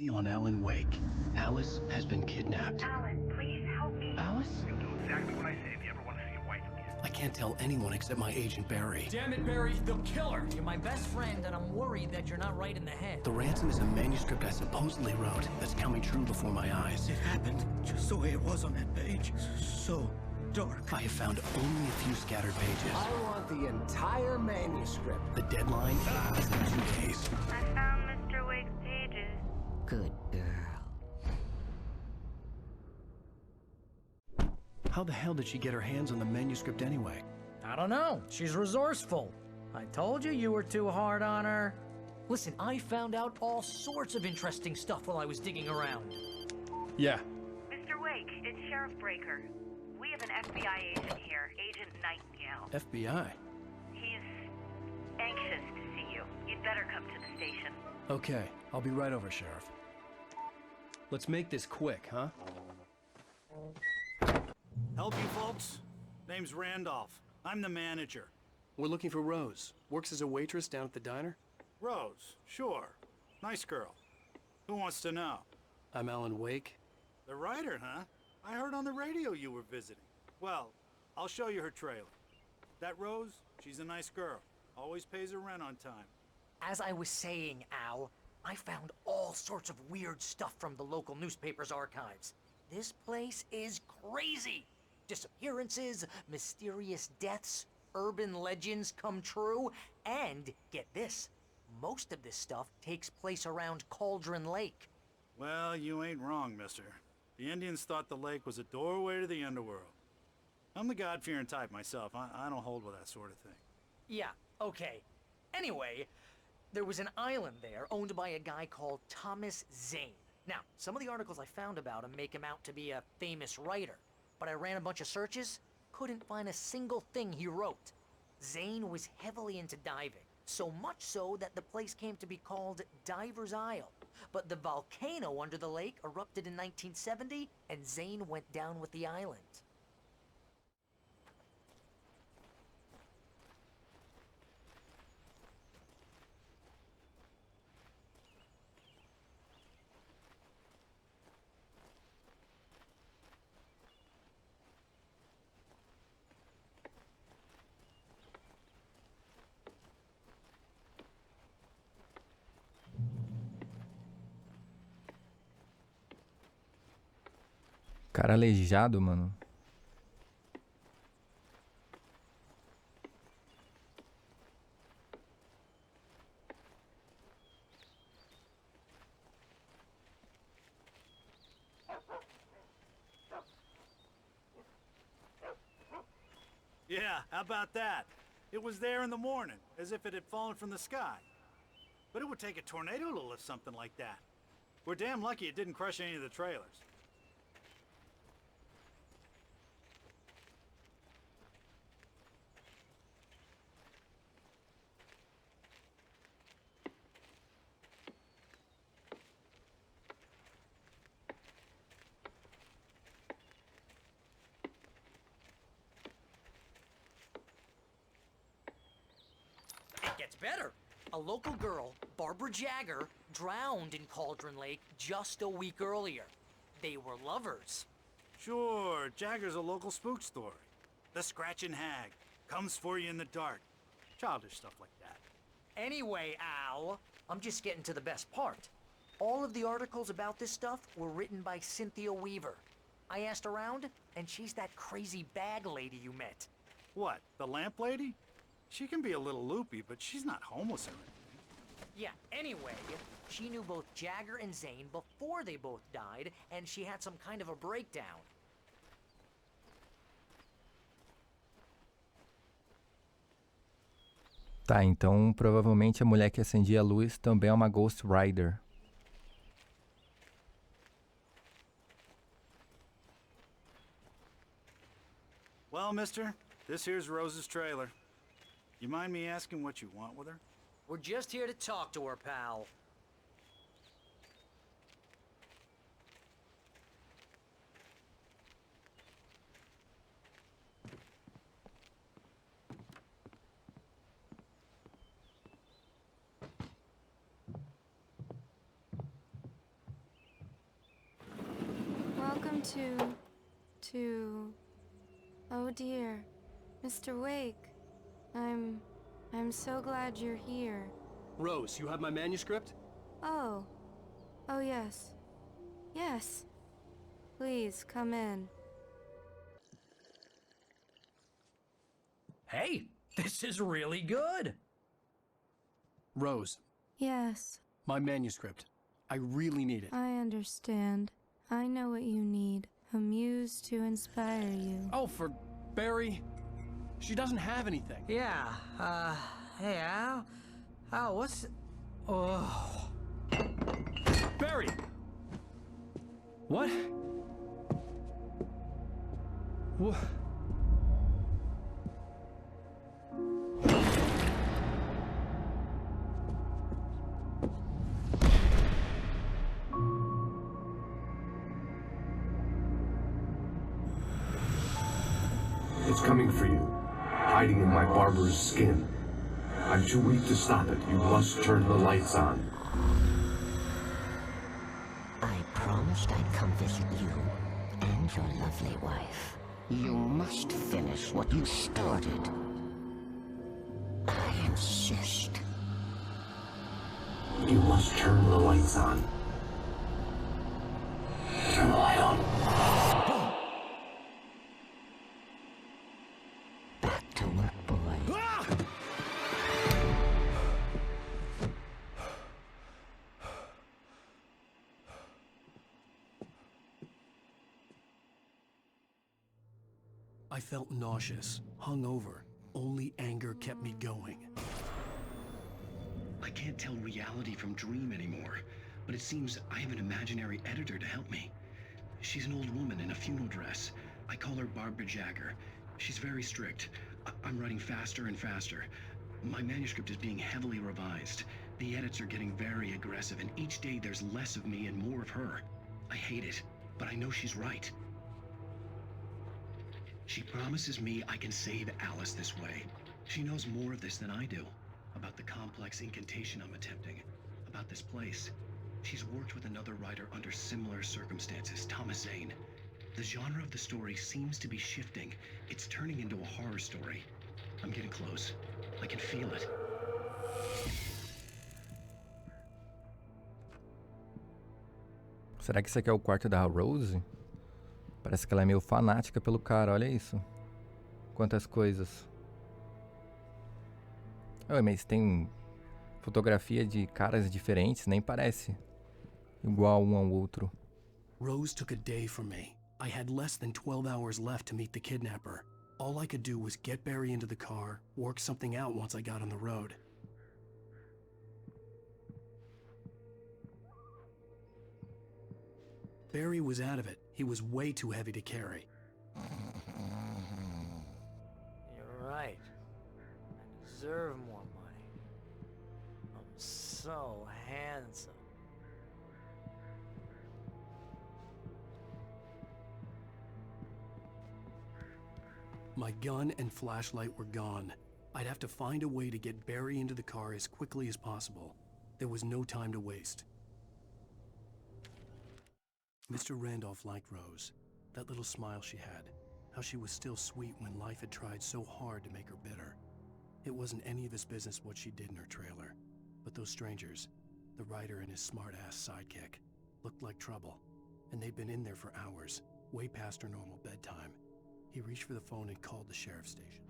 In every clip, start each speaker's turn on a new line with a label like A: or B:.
A: On Alan Wake. Alice has been kidnapped.
B: Alan, please help me.
A: Alice?
C: You'll do exactly what I say if you ever want to see your wife again.
A: I can't tell anyone except my agent Barry.
D: Damn it, Barry, they'll kill her! You're my best friend, and I'm worried that you're not right in the head.
A: The ransom is a manuscript I supposedly wrote that's coming true before my eyes.
E: It happened just the way it was on that page. So dark.
A: I have found only a few scattered pages.
F: I want the entire manuscript.
A: The deadline is in 2 days.
B: I found Mr. Wake's pages.
F: Good girl.
A: How the hell did she get her hands on the manuscript anyway?
D: I don't know. She's resourceful. I told you you were too hard on her. Listen, I found out all sorts of interesting stuff while I was digging around.
A: Yeah.
B: Mr. Wake, it's Sheriff Breaker. We have an FBI agent here, Agent Nightingale.
A: FBI?
B: He's anxious to see you. You'd better come to the station.
A: Okay, I'll be right over, Sheriff. Let's make this quick, huh?
E: Help you folks? Name's Randolph. I'm the manager.
A: We're looking for Rose. Works as a waitress down at the diner.
E: Rose, sure. Nice girl. Who wants to know?
A: I'm Alan Wake.
E: The writer, huh? I heard on the radio you were visiting. Well, I'll show you her trailer. That Rose, she's a nice girl. Always pays her rent on time.
D: As I was saying, Al, I found all sorts of weird stuff from the local newspaper's archives. This place is crazy. Disappearances, mysterious deaths, urban legends come true, and get this, most of this stuff takes place around Cauldron Lake.
E: Well, you ain't wrong, mister. The Indians thought the lake was a doorway to the underworld. I'm the God-fearing type myself. I don't hold with that sort of thing.
D: Yeah, okay. Anyway, there was an island there owned by a guy called Thomas Zane. Now, some of the articles I found about him make him out to be a famous writer, but I ran a bunch of searches, couldn't find a single thing he wrote. Zane was heavily into diving, so much so that the place came to be called Diver's Isle. But the volcano under the lake erupted in 1970, and Zane went down with the island.
G: Cara aleijado, mano.
E: Yeah, how about that? It was there in the morning, as if it had fallen from the sky. But it would take a tornado to lift something like that. We're damn lucky it didn't crush any of the trailers.
D: It gets better. A local girl, Barbara Jagger, drowned in Cauldron Lake just a week earlier. They were lovers.
E: Sure, Jagger's a local spook story. The Scratching Hag comes for you in the dark. Childish stuff like that.
D: Anyway, Al, I'm just getting to the best part. All of the articles about this stuff were written by Cynthia Weaver. I asked around, and she's that crazy bag lady you met.
E: What, the lamp lady? She can be a little loopy, but she's not homeless or anything.
D: Yeah, anyway, she knew both Jagger and Zane before they both died, and she had some kind of a breakdown.
G: Tá, então provavelmente a mulher que acendia a luz também é uma Ghost Rider.
E: Well, mister, this here's Rose's trailer. You mind me asking what you want with her?
D: We're just here to talk to her, pal.
H: to... Oh dear. Mr. Wake. I'm so glad you're here.
A: Rose, you have my manuscript?
H: Oh. Oh yes. Yes. Please, come in.
A: Hey, this is really good. Rose,
H: Yes,
A: my manuscript. I really need it.
H: I understand. I know what you need. A muse to inspire you.
A: Oh, for Barry. She doesn't have anything.
D: Yeah, hey, Al? Al, what's... Oh...
A: Barry! What? What?
I: It's coming for you, hiding in my barber's skin. I'm too weak to stop it. You must turn the lights on.
F: I promised I'd come visit you and your lovely wife. You must finish what you started. I insist.
I: You must turn the lights on. Turn the light on.
F: Back to work, boy.
A: I felt nauseous, hungover. Only anger kept me going.
J: I can't tell reality from dream anymore, but it seems I have an imaginary editor to help me. She's an old woman in a funeral dress. I call her Barbara Jagger. She's very strict. I'm writing faster and faster. My manuscript is being heavily revised. The edits are getting very aggressive, and each day there's less of me and more of her. I hate it, but I know she's right. She promises me I can save Alice this way. She knows more of this than I do. About the complex incantation I'm attempting. About this place. She's worked with another writer under similar circumstances, Thomas Zane. The genre of the story seems to be shifting. It's turning into a horror story. I'm getting close. I can feel it.
G: Será que esse aqui é o quarto da Rose? Parece que ela é meio fanática pelo cara, olha isso. Quantas coisas. Oh, mas tem fotografia de caras diferentes, nem parece igual um ao outro.
A: Rose took a day from me. I had less than 12 hours left to meet the kidnapper. All I could do was get Barry into the car, work something out once I got on the road. Barry was out of it. He was way too heavy to carry.
D: You're right. I deserve more money. I'm so handsome.
A: My gun and flashlight were gone. I'd have to find a way to get Barry into the car as quickly as possible. There was no time to waste. Mr. Randolph liked Rose. That little smile she had. How she was still sweet when life had tried so hard to make her bitter. It wasn't any of his business what she did in her trailer. But those strangers, the writer and his smart-ass sidekick, looked like trouble. And they'd been in there for hours, way past her normal bedtime. He reached for the phone and called the sheriff's station.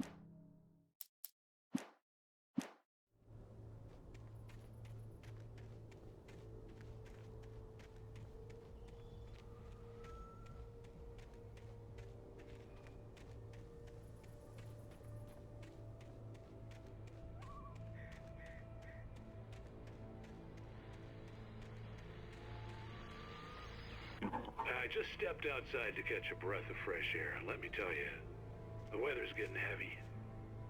C: I just stepped outside to catch a breath of fresh air, and let me tell you, the weather's getting heavy.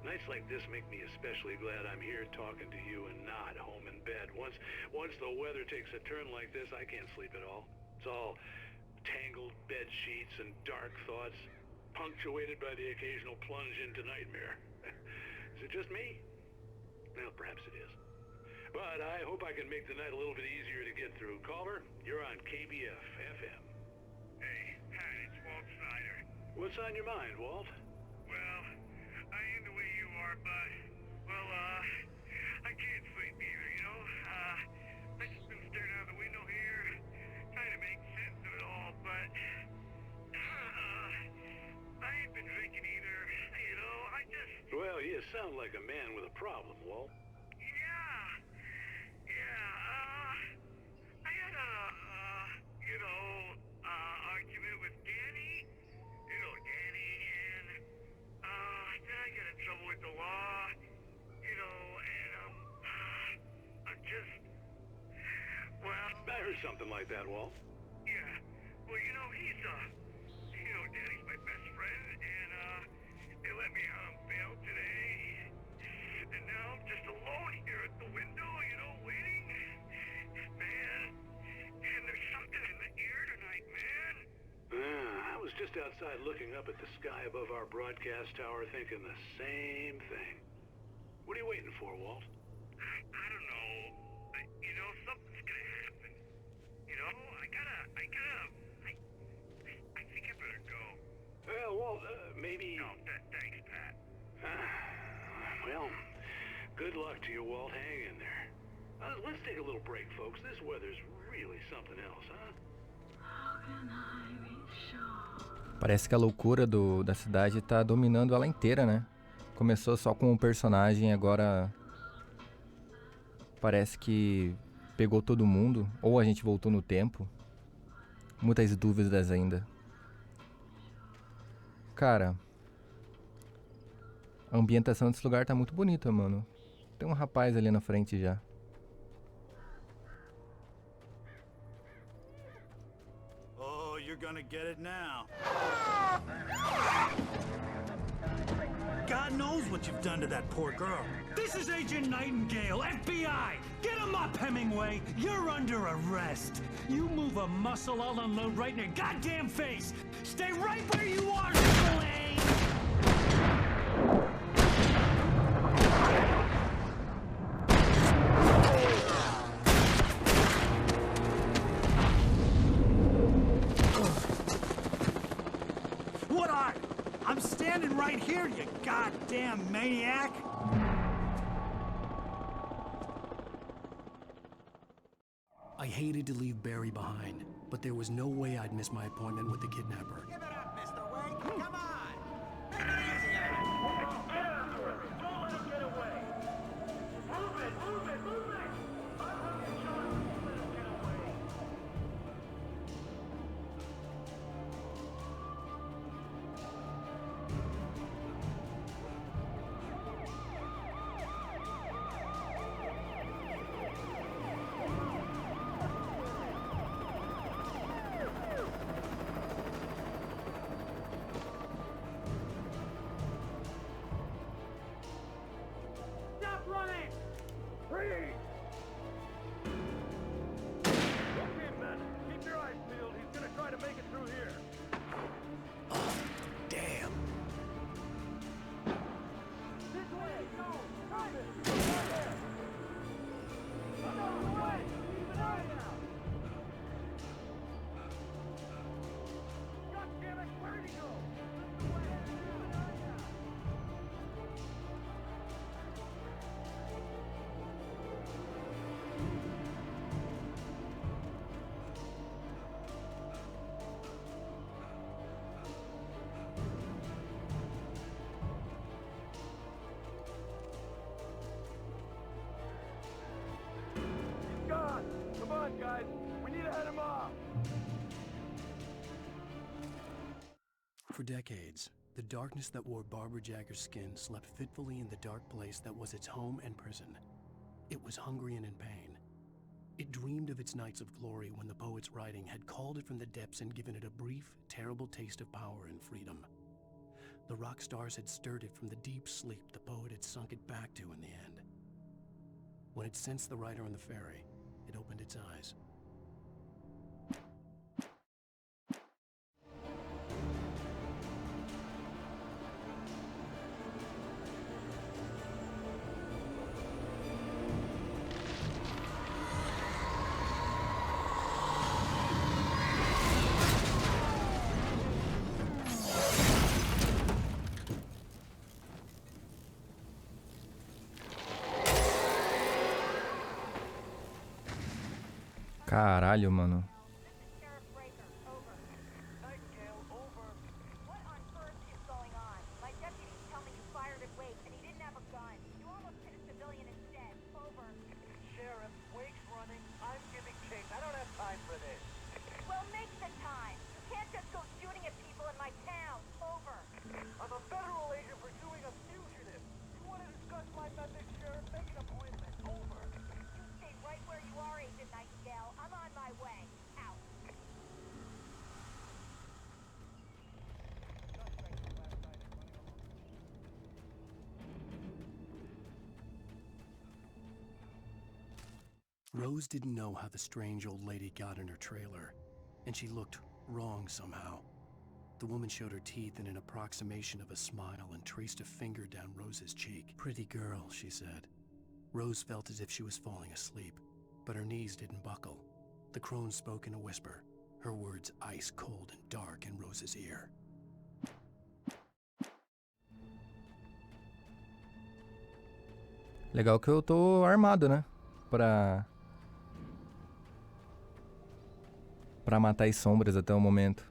C: Nights like this make me especially glad I'm here talking to you and not home in bed. Once the weather takes a turn like this, I can't sleep at all. It's all tangled bed sheets and dark thoughts, punctuated by the occasional plunge into nightmare. Is it just me? Well, perhaps it is. But I hope I can make the night a little bit easier to get through. Caller, you're on KBF FM. Hey, hi. Snyder. What's on your mind, Walt? Well, I ain't the way you are, but, well, I can't sleep either, you know? I just been staring out the window here, trying to make sense of it all, but, I ain't been drinking either, you know, I just... Well, you sound like a man with a problem, Walt. I had a, argument with Danny. You know Danny, and, then I got in trouble with the law, you know, and, I'm just, well... I heard something like that, Walt. Yeah, well, you know, Danny's my best friend, and, they let me out on bail today, and now I'm just alone here at the window, you know, waiting. Man, and there's something in the air tonight, man. I was just outside looking up at the sky above our broadcast tower thinking the same thing. What are you waiting for, Walt? I don't know. You know, something's gonna happen. You know, I think I better go. Well, Walt, maybe... No, thanks, Pat. Well, good luck to you, Walt. Hang in there. Let's take a little break, folks. This weather's really something else, huh?
G: Parece que a loucura da cidade tá dominando ela inteira, né? Começou só com um personagem, agora parece que pegou todo mundo. Ou a gente voltou no tempo. Muitas dúvidas ainda. Cara, a ambientação desse lugar tá muito bonita, mano. Tem um rapaz ali na frente já.
E: You're gonna get it now. God knows what you've done to that poor girl.
K: This is Agent Nightingale, FBI! Get him up, Hemingway! You're under arrest. You move a muscle, I'll unload right in your goddamn face! Stay right where you are, Nickel A!
E: I'm standing right here, you goddamn maniac!
A: I hated to leave Barry behind, but there was no way I'd miss my appointment with the kidnapper.
L: Give it up, Mr. Wake! Come on! Make it easy on him! Get after him! Don't let him get away! Move it! Move it! Move it! I'm not sure. Don't let him get away!
M: Guys, we need to head him off.
A: For decades, the darkness that wore Barbara Jagger's skin slept fitfully in the dark place that was its home and prison. It was hungry and in pain. It dreamed of its nights of glory when the poet's writing had called it from the depths and given it a brief, terrible taste of power and freedom. The rock stars had stirred it from the deep sleep the poet had sunk it back to in the end. When it sensed the writer on the ferry, it opened its eyes.
G: Caralho, mano.
B: Sheriff Breaker, over. Nightingale, over. What on earth is going on? My deputies tell me you fired at Wake and he didn't have a gun. You almost hit a civilian instead. Over.
L: Sheriff, Wake's running. I'm giving chase. I don't have time for this.
B: Well, make the time. You can't just go shooting at people in my town. Over.
L: I'm a federal agent pursuing a fugitive. You want to discuss my methods, Sheriff? Make an appointment. Over.
B: You stay right where you are, Agent Nightingale. I'm on my way. Out.
A: Rose didn't know how the strange old lady got in her trailer, and she looked wrong somehow. The woman showed her teeth in an approximation of a smile and traced a finger down Rose's cheek. "Pretty girl," she said. Rose felt as if she was falling asleep, but her knees didn't buckle. The crone spoke in a whisper, her words ice cold and dark in Rose's ear.
G: Legal que eu tô armado, né? Pra matar as sombras até o momento.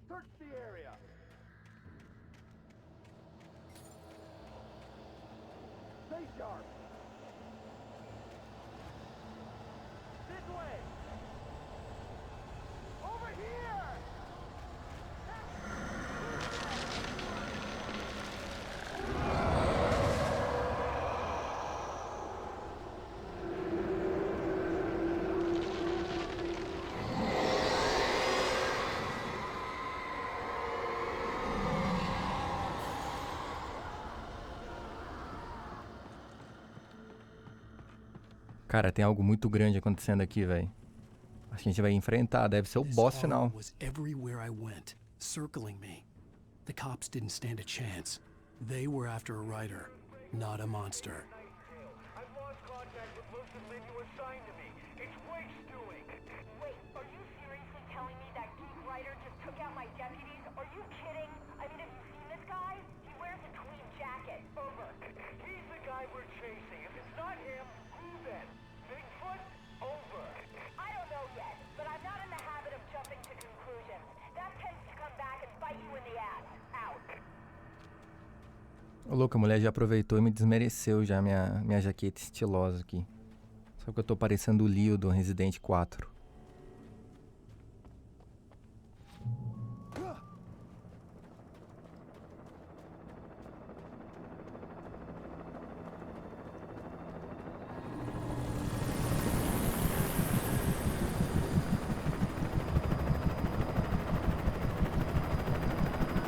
L: Search the area. Stay sharp. This way. Over here.
G: Cara, tem algo muito grande acontecendo aqui, velho. Acho que a gente vai enfrentar, deve ser o boss final.
A: Was everywhere I went, circling me. The cops didn't stand a chance. They were after a writer, not a monster.
L: I've lost contact with most of the men you assigned to me. It's Wake's doing.
B: Wait, are you seriously telling me that geek writer just took out my deputies? Are you kidding? I mean, have you seen this guy? He wears a tweed jacket. Over.
L: He's the guy we're chasing. If it's not him, who then? Bigfoot? Over.
B: I don't know yet, but I'm not in the habit of jumping to conclusions. That tends to come back and bite you in the ass. Out.
G: Ô louco, a mulher já aproveitou e me desmereceu já minha jaqueta estilosa aqui. Só que eu tô parecendo o Leo do Resident 4.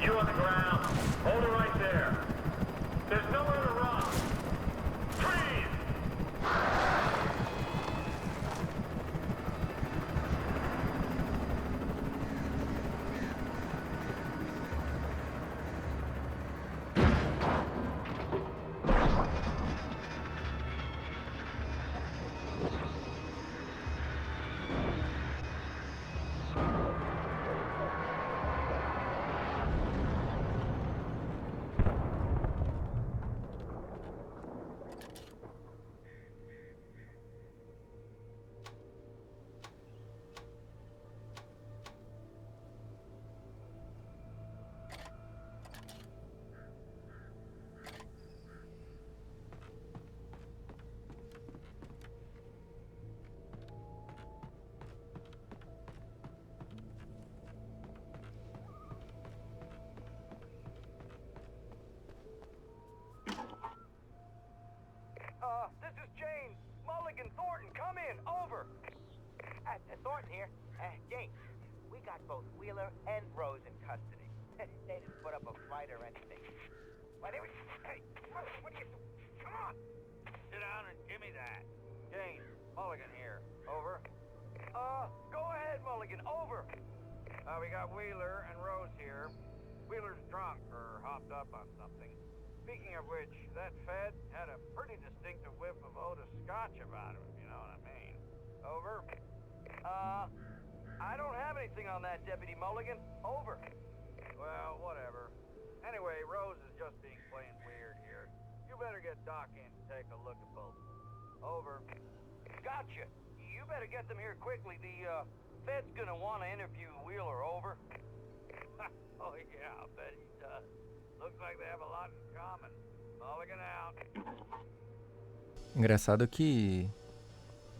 L: You on the ground. Hold it right there. There's nowhere to run. Freeze! This is James. Mulligan Thornton, come in. Over.
N: Thornton here. James, we got both Wheeler and Rose in custody. They didn't put up a fight or anything. Why, they were... Hey, what are you... Come on! Sit down and give me that.
L: James, Mulligan here. Over. Go ahead, Mulligan. Over.
N: We got Wheeler and Rose here. Wheeler's drunk or hopped up on something. Speaking of which, that Fed had a pretty distinctive whiff of Otis Scotch about him, if you know what I mean. Over. I don't have anything on that, Deputy Mulligan. Over. Well, whatever. Anyway, Rose is just being plain weird here. You better get Doc in to take a look at both. Over. Gotcha. You better get them here quickly. The, Fed's gonna want to interview Wheeler. Over. Oh, yeah, I'll bet he does. Looks like they have a lot in common. Mulligan out.
G: Engraçado que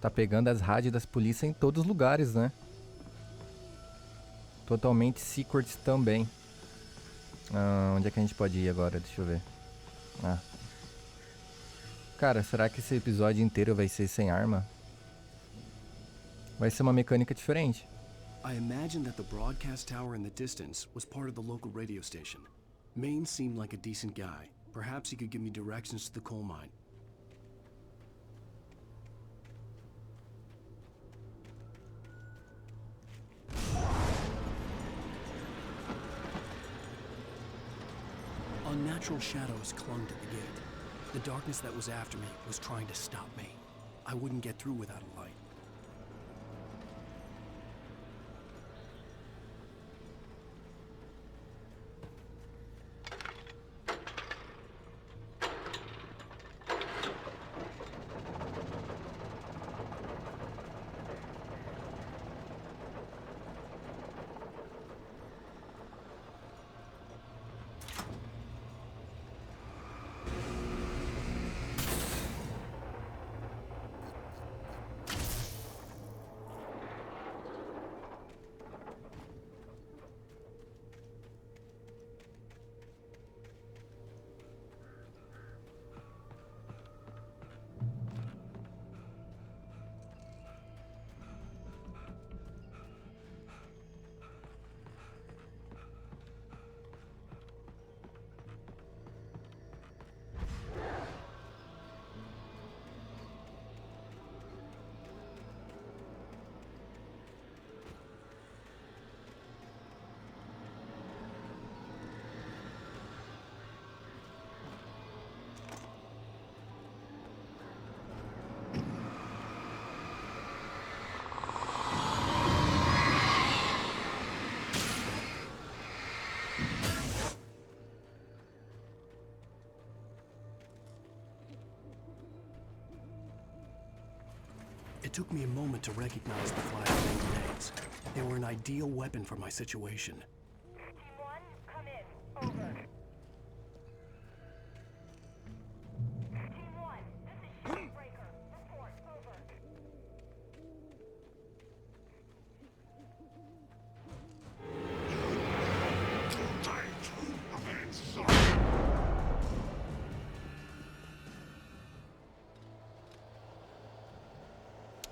G: tá pegando as rádios das polícias em todos os lugares, né? Totalmente secret também. Onde é que a gente pode ir agora? Deixa eu ver. Cara, será que esse episódio inteiro vai ser sem arma? Vai ser uma mecânica diferente.
A: I imagined that the broadcast tower in the distance was part of the local radio station. Maine seemed like a decent guy. Perhaps he could give me directions to the coal mine. Unnatural shadows clung to the gate. The darkness that was after me was trying to stop me. I wouldn't get through without a light. It took me a moment to recognize the flashbang grenades. They were an ideal weapon for my situation.
B: Team 1, come in. Over. Team 1, this is Shipbreaker. Report. Over.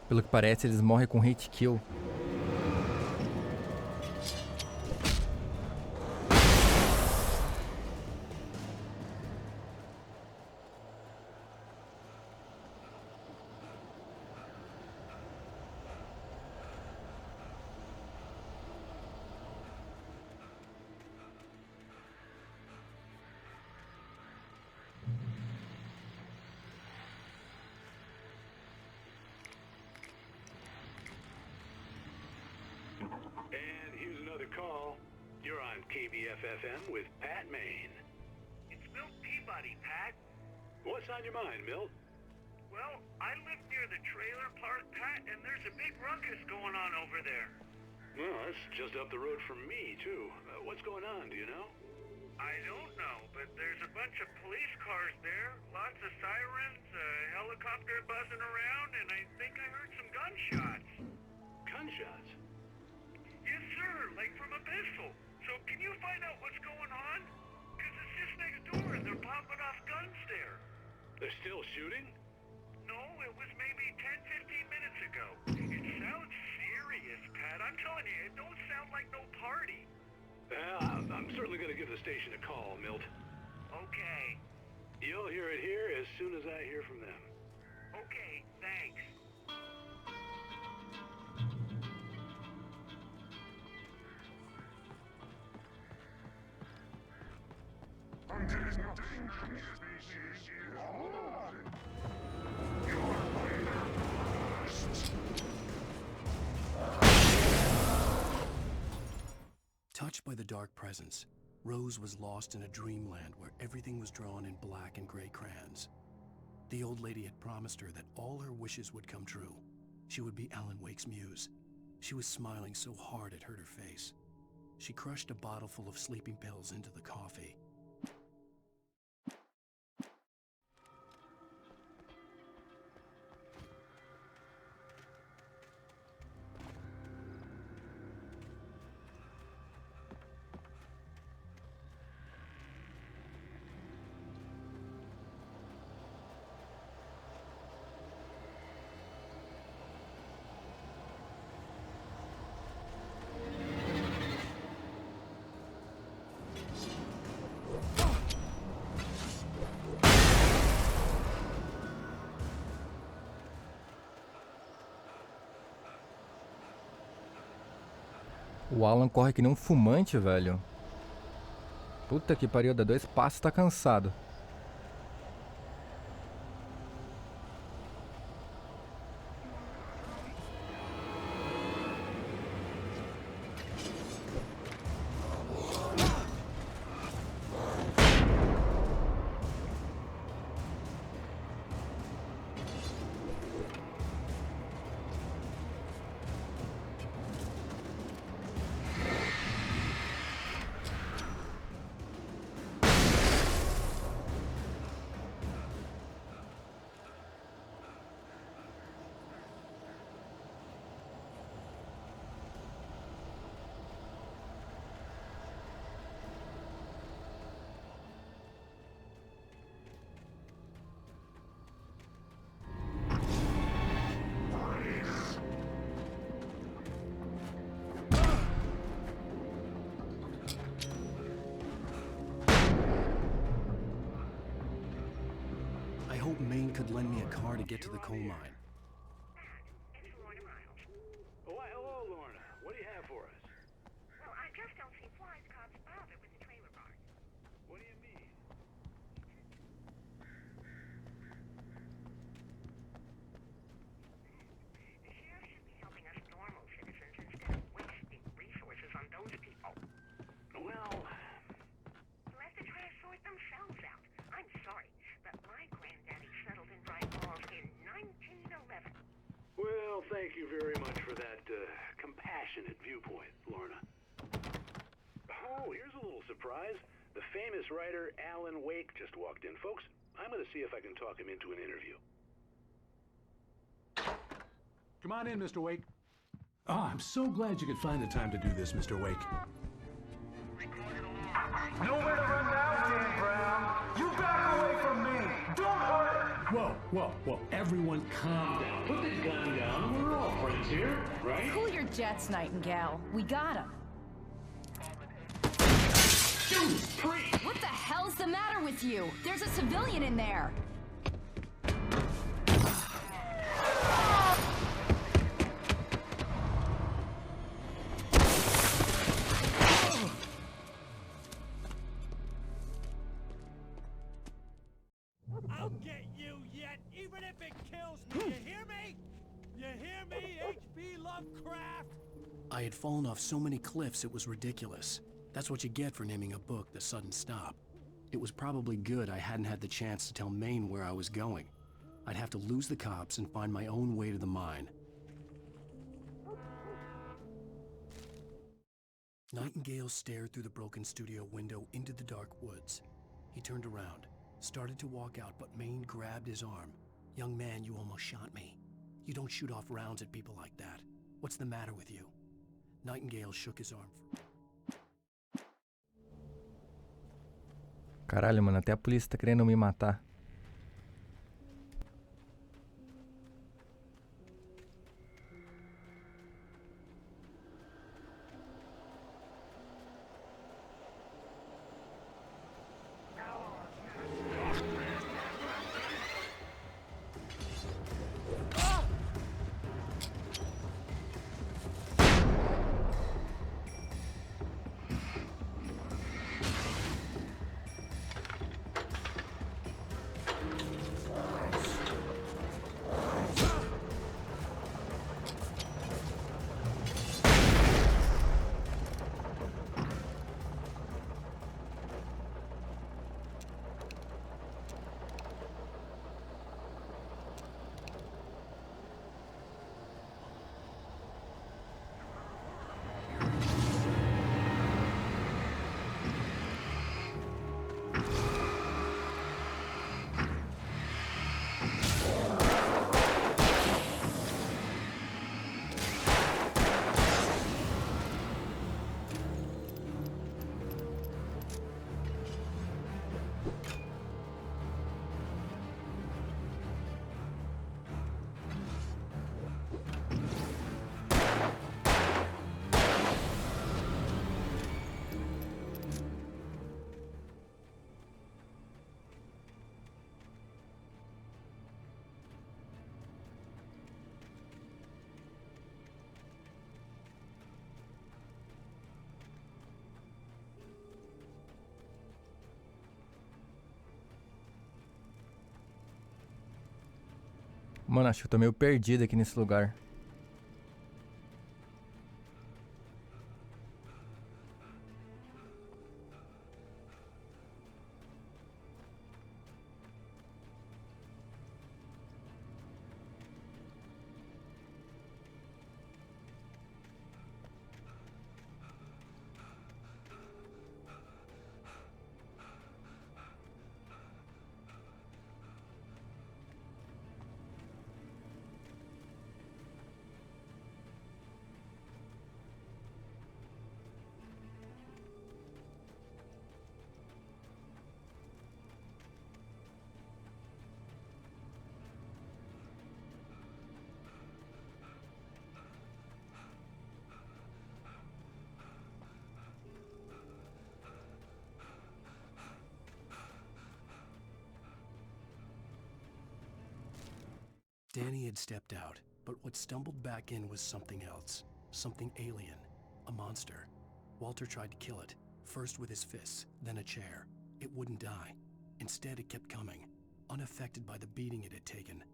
G: Pelo que parece, eles morrem com hit kill.
C: And here's another call. You're on KBFFM with Pat Maine.
O: It's Milt Peabody, Pat.
C: What's on your mind, Milt?
O: Well, I live near the trailer park, Pat, and there's a big ruckus going on over there.
C: Well, that's just up the road from me, too. What's going on, do you know?
O: I don't know, but there's a bunch of police cars there, lots of sirens, a helicopter buzzing around, and I think I heard some gunshots.
C: Gunshots?
O: Yes, sir, like from a pistol. So can you find out what's going on? Because it's just next door and they're popping off guns there.
C: They're still shooting?
O: No, it was maybe 10-15 minutes ago. It sounds serious, Pat. I'm telling you, it don't sound like no party.
C: Well, I'm certainly going to give the station a call, Milt.
O: Okay.
C: You'll hear it here as soon as I hear from them.
O: Okay, thanks.
A: Touched by the dark presence, Rose was lost in a dreamland where everything was drawn in black and gray crayons. The old lady had promised her that all her wishes would come true. She would be Alan Wake's muse. She was smiling so hard it hurt her face. She crushed a bottle full of sleeping pills into the coffee.
G: O Alan corre que nem um fumante, velho. Puta que pariu, dá 2 passos, tá cansado. I hope Maine could lend me a car to get to the coal mine.
C: Oh, why, hello, Lorna. What do you have for us?
B: Well, I just don't see why the cops bother with the trailer park.
C: What do you mean?
B: The sheriff should be helping us normal citizens instead of wasting resources on those people.
C: Well,
B: Let the trash sort themselves out. I'm sorry, but my granddaddy settled in dry balls in 1911.
C: well, thank you very much for that compassionate viewpoint, Lorna. Oh, here's a little surprise. The famous writer Alan Wake just walked in. Folks, I'm going to see if I can talk him into an interview.
P: Come on in, Mr. Wake. Oh, I'm so glad you could find the time to do this, Mr. Wake.
M: Nowhere to run now, Dan Brown. You back away from me. Don't hurt her.
P: Whoa. Everyone calm down. Put the gun down. We're all friends here, right?
Q: Cool your jets, Nightingale. We got him. What the hell's the matter with you? There's a civilian in there.
K: I'll get you yet, even if it kills me. You hear me? You hear me, H.P. Lovecraft?
A: I had fallen off so many cliffs it was ridiculous. That's what you get for naming a book The Sudden Stop. It was probably good I hadn't had the chance to tell Maine where I was going. I'd have to lose the cops and find my own way to the mine. Nightingale stared through the broken studio window into the dark woods. He turned around, started to walk out, but Maine grabbed his arm. "Young man, you almost shot me. You don't shoot off rounds at people like that. What's the matter with you?" Nightingale shook his arm.
G: Caralho, mano, até a polícia tá querendo me matar. Mano, acho que eu tô meio perdido aqui nesse lugar.
A: Danny had stepped out, but what stumbled back in was something else. Something alien. A monster. Walter tried to kill it, first with his fists, then a chair. It wouldn't die. Instead, it kept coming, unaffected by the beating it had taken.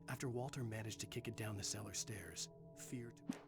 A: After Walter managed to kick it down the cellar stairs, fear took...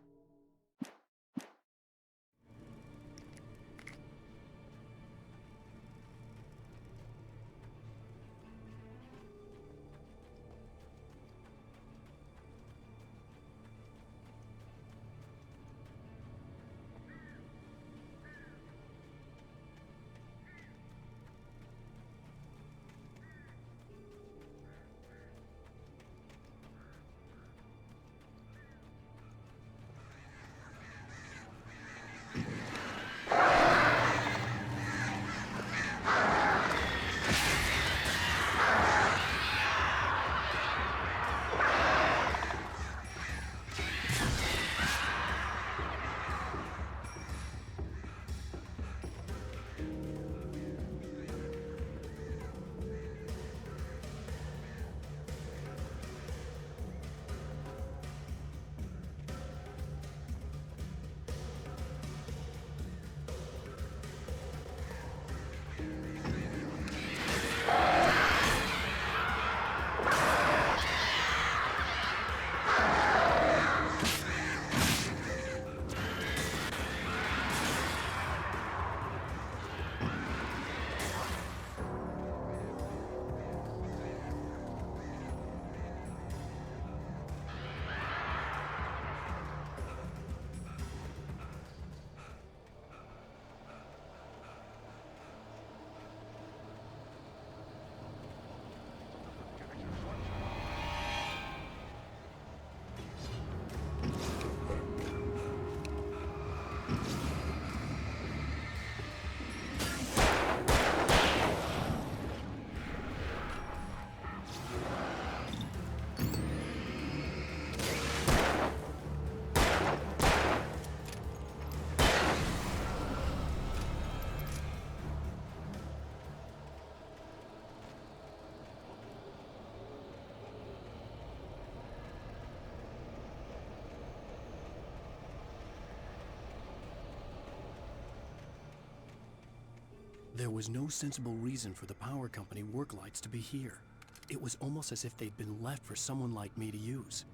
A: There was no sensible reason for the power company work lights to be here. It was almost as if they'd been left for someone like me to use.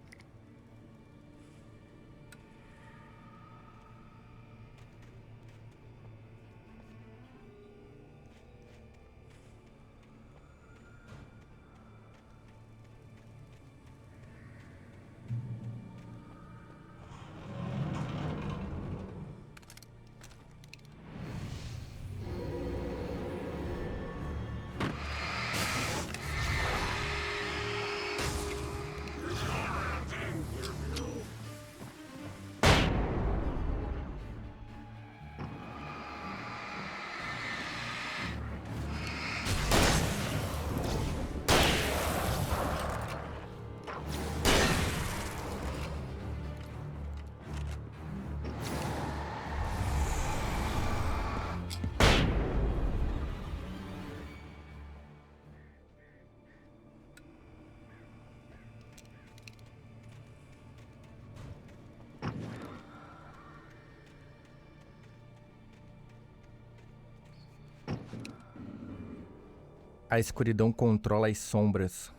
G: A escuridão controla as sombras.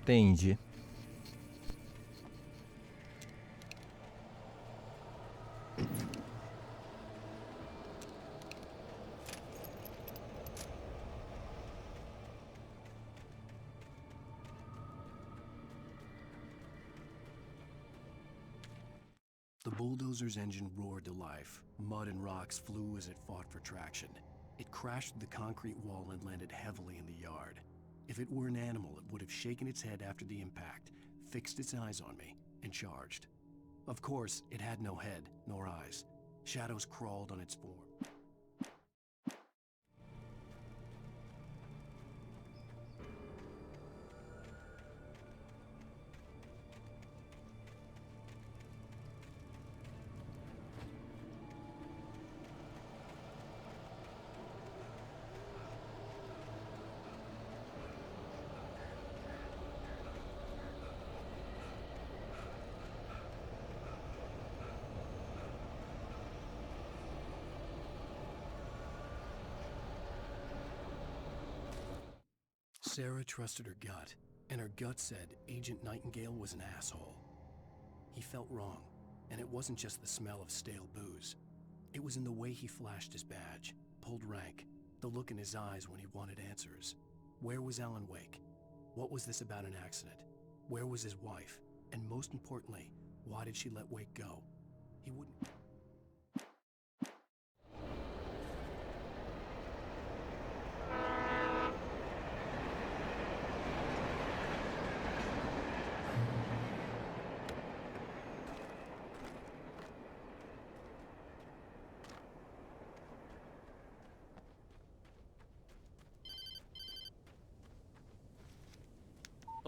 G: Entendi.
A: The bulldozer's engine roared to life. Mud and rocks flew as it fought for traction. It crashed through the concrete wall and landed heavily in the yard. If it were an animal, it would have shaken its head after the impact, fixed its eyes on me, and charged. Of course, it had no head, nor eyes. Shadows crawled on its form. Sarah trusted her gut, and her gut said Agent Nightingale was an asshole. He felt wrong, and it wasn't just the smell of stale booze. It was in the way he flashed his badge, pulled rank, the look in his eyes when he wanted answers. Where was Alan Wake? What was this about an accident? Where was his wife? And most importantly, why did she let Wake go? He wouldn't...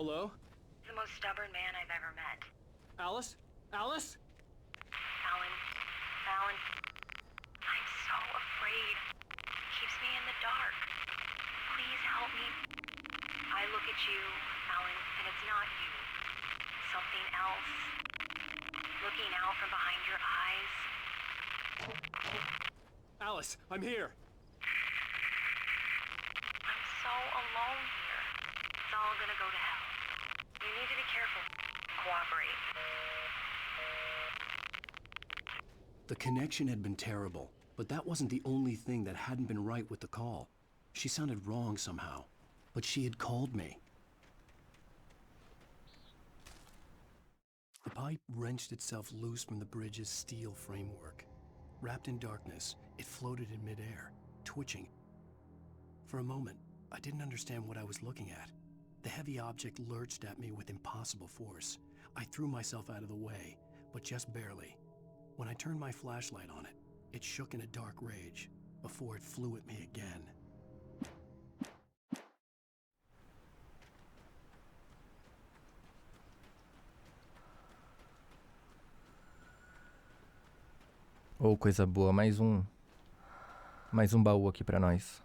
R: Hello?
B: The most stubborn man I've ever met.
R: Alice? Alice?
B: Alan, I'm so afraid. He keeps me in the dark. Please help me. I look at you, Alan, and it's not you. Something else. Looking out from behind your eyes.
R: Alice, I'm here.
B: I'm so alone here. It's all gonna go to hell. You need to be careful. Cooperate.
A: The connection had been terrible, but that wasn't the only thing that hadn't been right with the call. She sounded wrong somehow, but she had called me. The pipe wrenched itself loose from the bridge's steel framework. Wrapped in darkness, it floated in midair, twitching. For a moment, I didn't understand what I was looking at. The heavy object lurched at me with impossible force. I threw myself out of the way, but just barely. When I turned my flashlight on it, it shook in a dark rage before it flew at me again.
G: Oh, coisa boa, mais um baú aqui pra nós.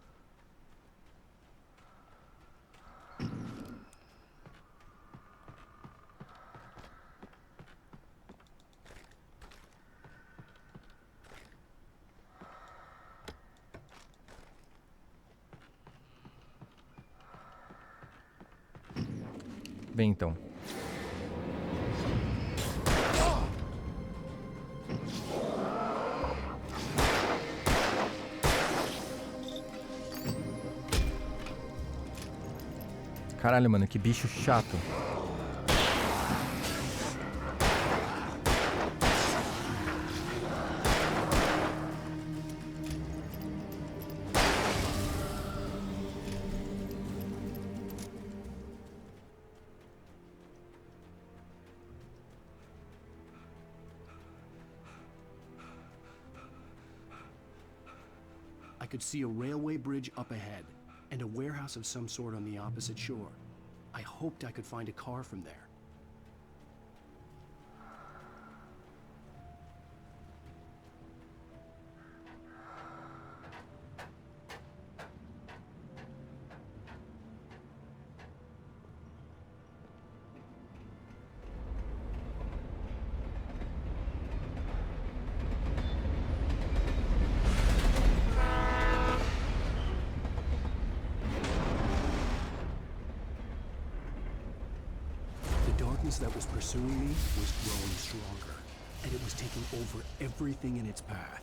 G: Bem, então. Caralho, mano, que bicho chato.
A: I could see a railway bridge up ahead, and a warehouse of some sort on the opposite shore. I hoped I could find a car from there. force that was pursuing me was growing stronger, and it was taking over everything in its path.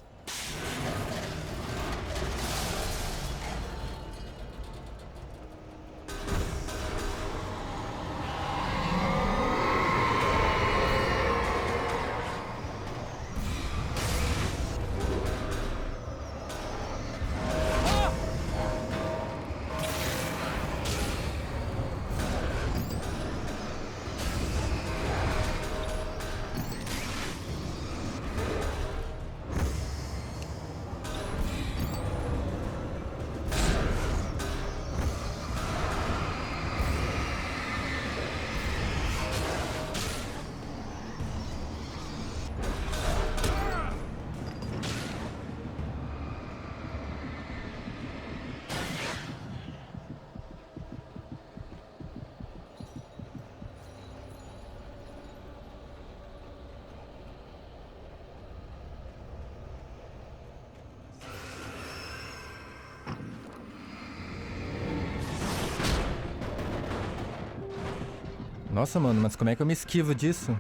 G: Nossa, mano, mas como é que eu me esquivo disso?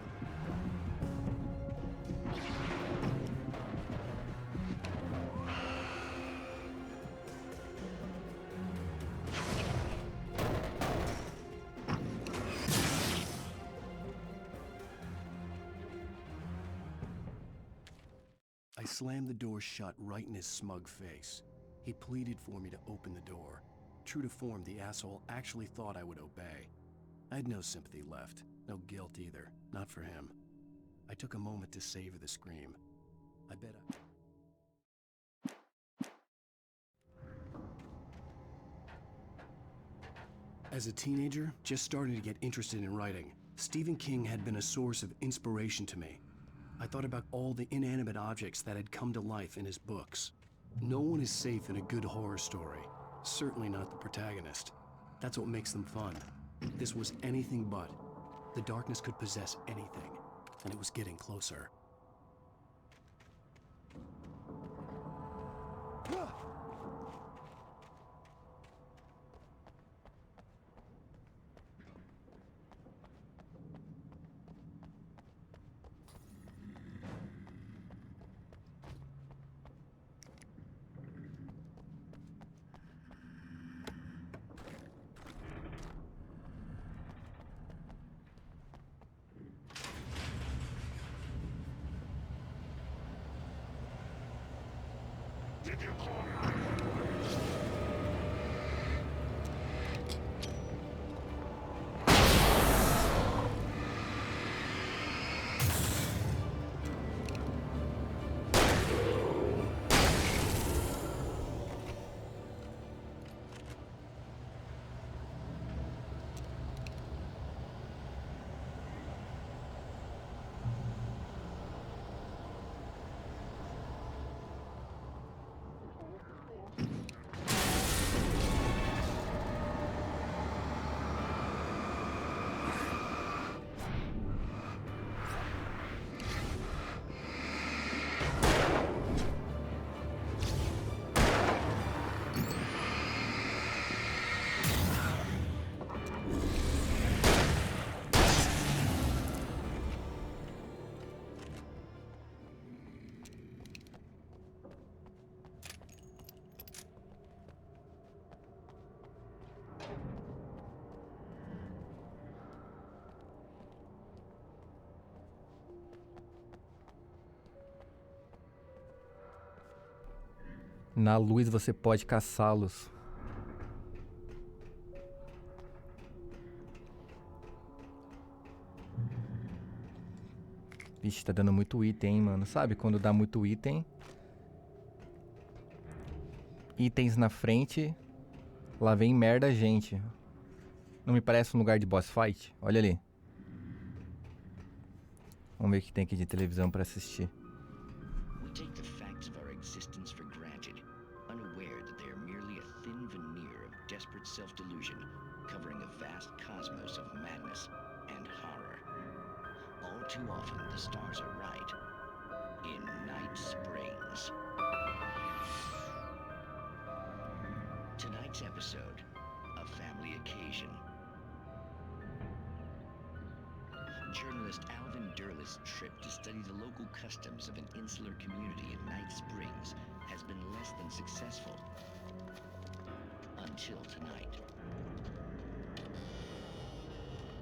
A: I slammed the door shut right in his smug face. He pleaded for me to open the door. True to form, the asshole actually thought I would obey. I had no sympathy left, no guilt either, not for him. I took a moment to savor the scream. I bet As a teenager, just starting to get interested in writing, Stephen King had been a source of inspiration to me. I thought about all the inanimate objects that had come to life in his books. No one is safe in a good horror story, certainly not the protagonist. That's what makes them fun. This was anything but. The darkness could possess anything, and it was getting closer.
G: Na luz você pode caçá-los. Vixe, tá dando muito item, hein, mano. Sabe quando dá muito item? Itens na frente. Lá vem merda, gente. Não me parece um lugar de boss fight? Olha ali. Vamos ver o que tem aqui de televisão pra assistir.
J: We take the facts of our existence for granted, unaware that they are merely a thin veneer of desperate self-delusion, covering a vast cosmos of madness and horror. All too often, the stars are right. In Night Springs. Tonight's episode, a family occasion. Journalist Alvin Durlith's trip to study the local customs of an insular community in Night Springs has been less than successful. Until tonight.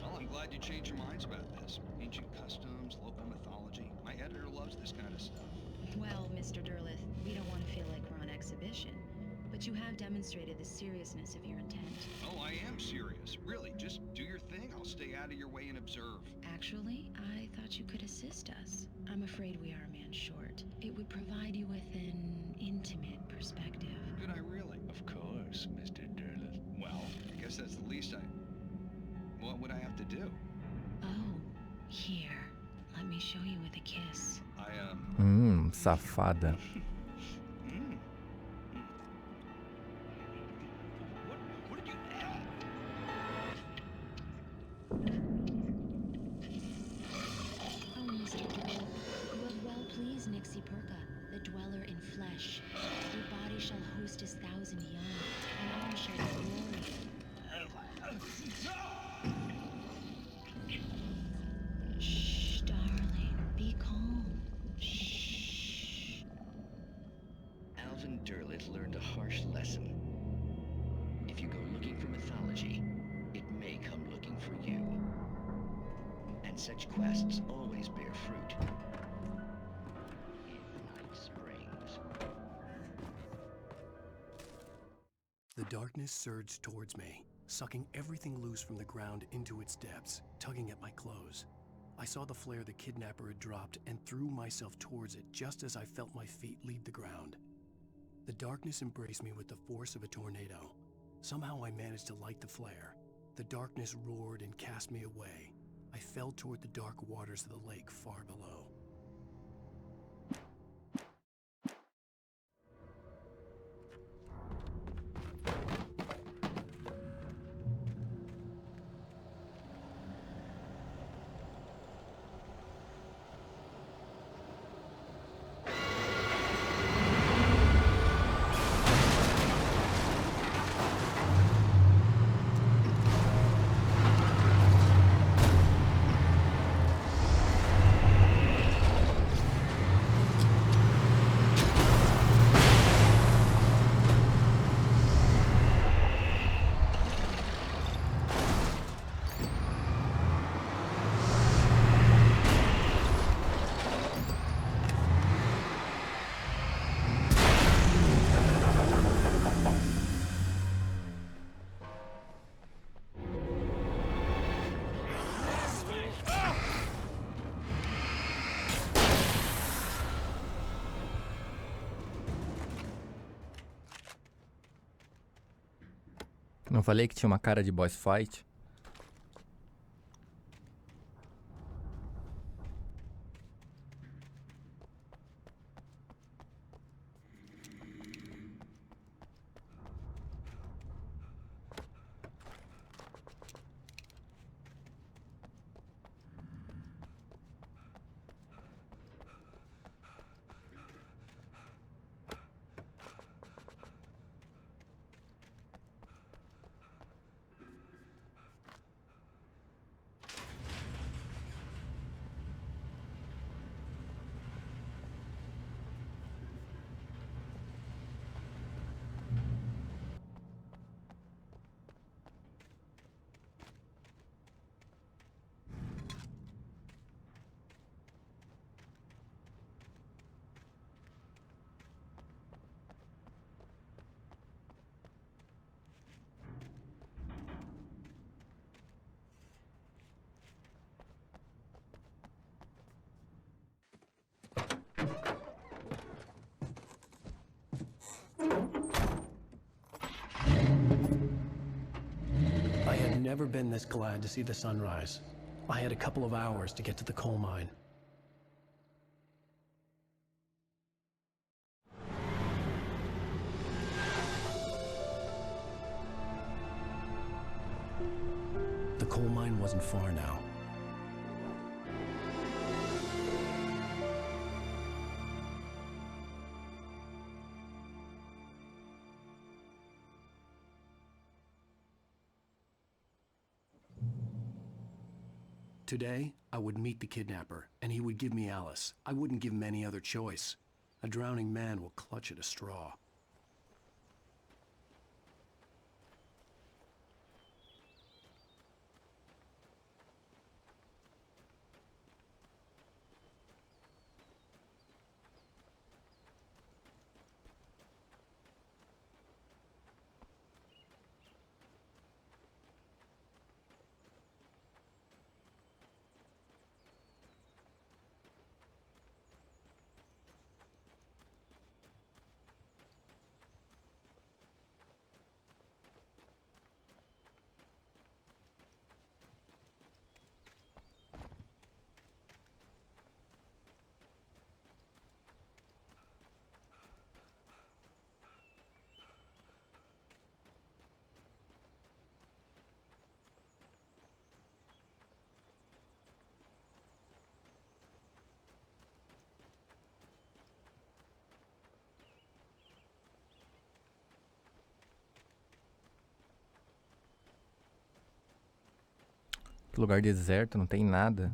S: Well, I'm glad you changed your minds about this. Ancient customs, local mythology. My editor loves this kind of stuff.
T: Well, Mr. Durlith, we don't want to feel like we're on exhibition, but you have demonstrated the seriousness of your intent.
S: Oh, I am serious. Really, just do your thing. I'll stay out of your way and observe.
T: Actually, I thought you could assist us. I'm afraid we are a man short. It would provide you with an intimate perspective.
S: Could I really?
J: Of course, Mr. Durlith.
S: Well, I guess that's the least What would I have to do?
T: Oh, here. Let me show you with a kiss.
G: Safada.
S: What did you...
T: Oh, Mr. Durlith, you have well pleased Nixie Perka, the dweller in flesh. Your body shall host his 1,000 young, and arm shall be glory. Shh, darling, be calm. Shh.
J: Alvin Durlith learned a harsh lesson. If you go looking for mythology, it may come looking for you. And such quests always bear fruit. In Night Springs.
A: The darkness surged towards me, sucking everything loose from the ground into its depths, tugging at my clothes. I saw the flare the kidnapper had dropped and threw myself towards it just as I felt my feet leave the ground. The darkness embraced me with the force of a tornado. Somehow I managed to light the flare. The darkness roared and cast me away. I fell toward the dark waters of the lake far below.
G: Não falei que tinha uma cara de boss fight?
A: I had never been this glad to see the sunrise. I had a couple of hours to get to the coal mine. The coal mine wasn't far now. Today, I would meet the kidnapper, and he would give me Alice. I wouldn't give him any other choice. A drowning man will clutch at a straw.
G: Lugar deserto, não tem nada.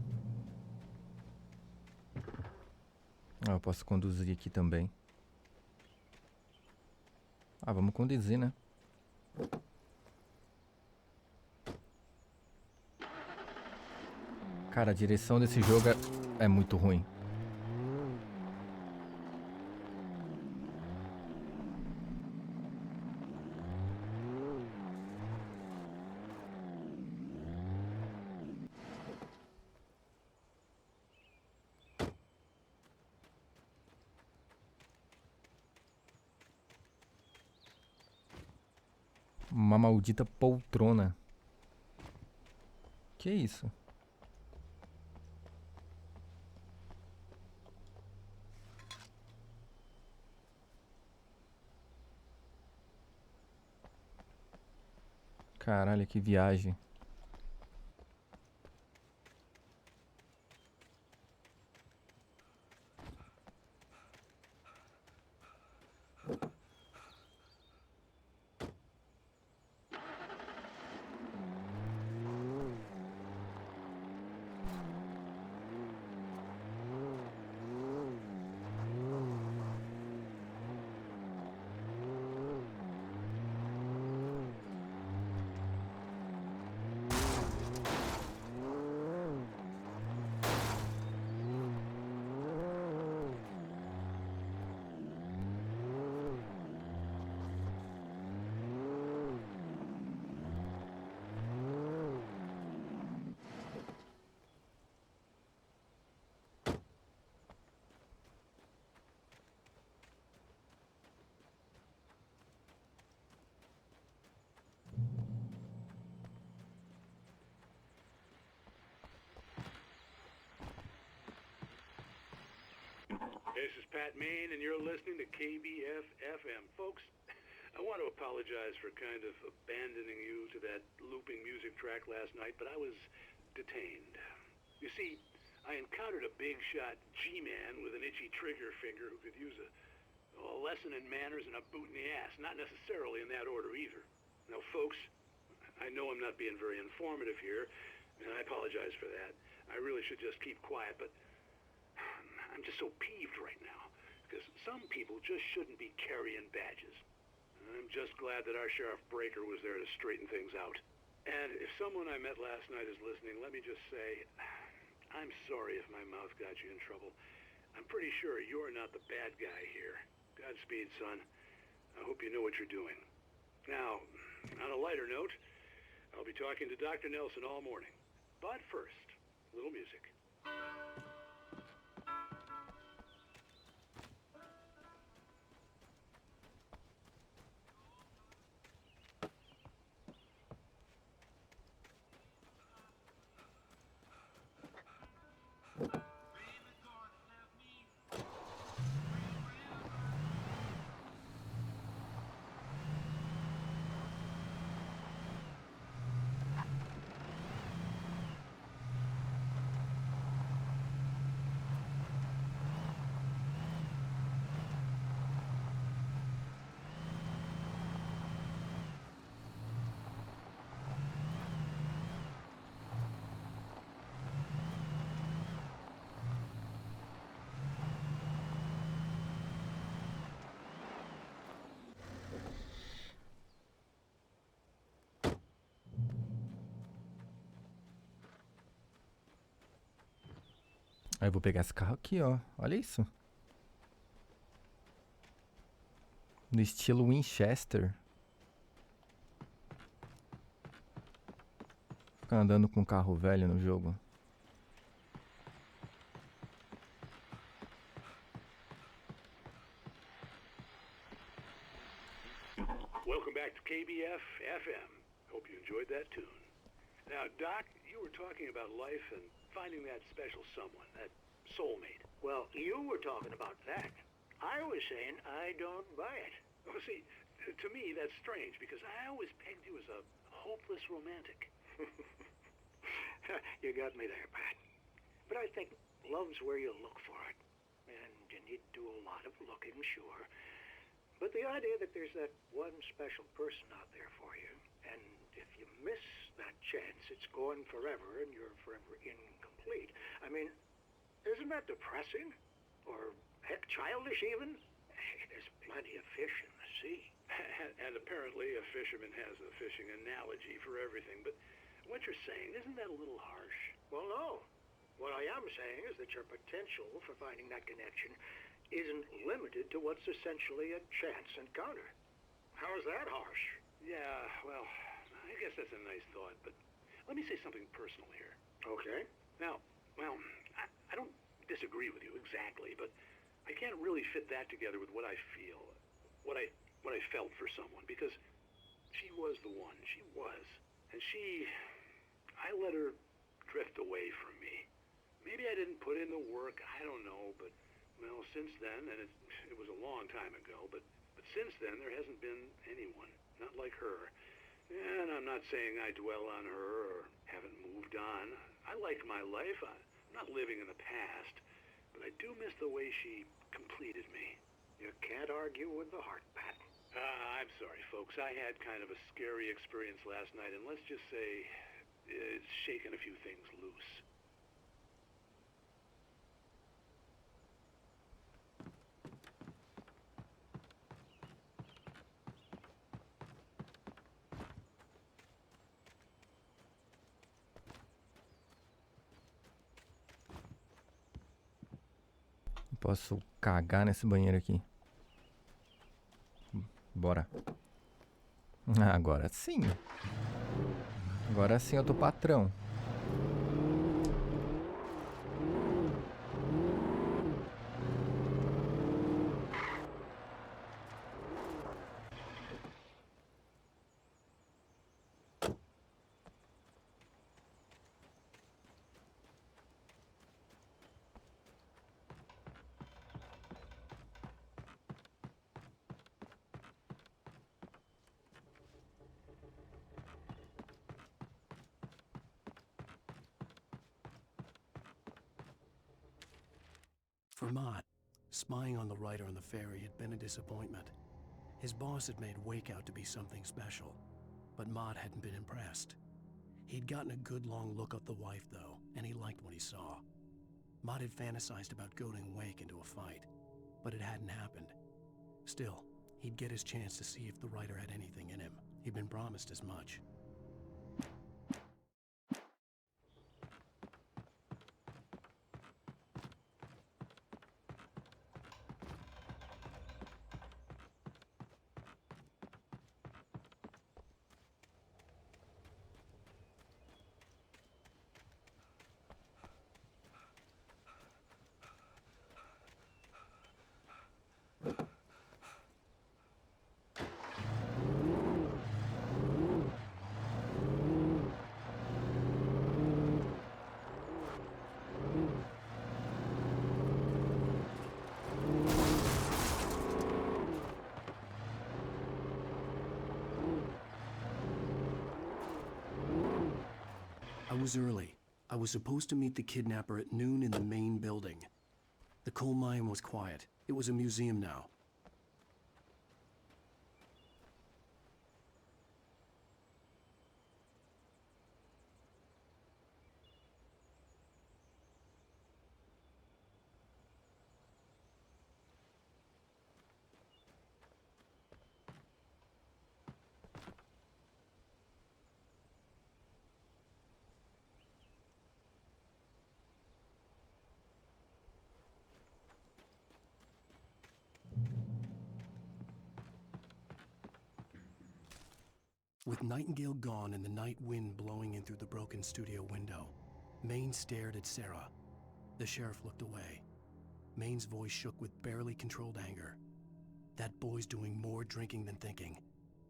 G: Ah, eu posso conduzir aqui também. Ah, vamos conduzir, né? Cara, a direção desse jogo é muito ruim. Uma maldita poltrona. Que isso? Caralho, que viagem.
C: This is Pat Maine, and you're listening to KBF-FM. Folks, I want to apologize for kind of abandoning you to that looping music track last night, but I was detained. You see, I encountered a big-shot G-man with an itchy trigger finger who could use a lesson in manners and a boot in the ass, not necessarily in that order either. Now, folks, I know I'm not being very informative here, and I apologize for that. I really should just keep quiet, but I'm just so peeved right now, because some people just shouldn't be carrying badges. I'm just glad that our Sheriff Breaker was there to straighten things out. And if someone I met last night is listening, let me just say, I'm sorry if my mouth got you in trouble. I'm pretty sure you're not the bad guy here. Godspeed, son. I hope you know what you're doing. Now, on a lighter note, I'll be talking to Dr. Nelson all morning. But first, a little music.
G: Aí eu vou pegar esse carro aqui, ó. Olha isso. No estilo Winchester. Ficar andando com um carro velho no jogo.
C: Welcome back to KBF FM. Hope you enjoyed that tune. Now, Doc, you were talking about life and finding that special someone, that soulmate.
U: Well, you were talking about that. I was saying I don't buy it.
C: Well, see, to me, that's strange, because I always pegged you as a hopeless romantic.
U: You got me there, Pat. But I think love's where you look for it. And you need to do a lot of looking, sure. But the idea that there's that one special person out there for you, and if you miss that chance, it's gone forever, and you're forever incomplete. I mean, isn't that depressing? Or, heck, childish even? Hey, there's plenty of fish in the sea.
C: And apparently a fisherman has a fishing analogy for everything, but what you're saying, isn't that a little harsh?
U: Well, no. What I am saying is that your potential for finding that connection isn't limited to what's essentially a chance encounter. How is that harsh?
C: Yeah, well, I guess that's a nice thought, but let me say something personal here.
U: Okay.
C: Now, well, I don't disagree with you exactly, but I can't really fit that together with what I feel, what I felt for someone, because she was the one. She was. And I let her drift away from me. Maybe I didn't put in the work, I don't know, but, well, since then, and it was a long time ago, but since then there hasn't been anyone, not like her. And I'm not saying I dwell on her or haven't moved on. I like my life. I'm not living in the past, but I do miss the way she completed me.
U: You can't argue with the heart, Pat.
C: I'm sorry, folks. I had kind of a scary experience last night, and let's just say it's shaken a few things loose.
G: Posso cagar nesse banheiro aqui. Bora. Agora sim. Agora sim eu tô patrão.
A: For Mott, spying on the writer on the ferry had been a disappointment. His boss had made Wake out to be something special, but Mott hadn't been impressed. He'd gotten a good long look at the wife, though, and he liked what he saw. Mott had fantasized about goading Wake into a fight, but it hadn't happened. Still, he'd get his chance to see if the writer had anything in him. He'd been promised as much. I was early. I was supposed to meet the kidnapper at noon in the main building. The coal mine was quiet. It was a museum now. With Nightingale gone and the night wind blowing in through the broken studio window, Maine stared at Sarah. The sheriff looked away. Maine's voice shook with barely controlled anger. That boy's doing more drinking than thinking.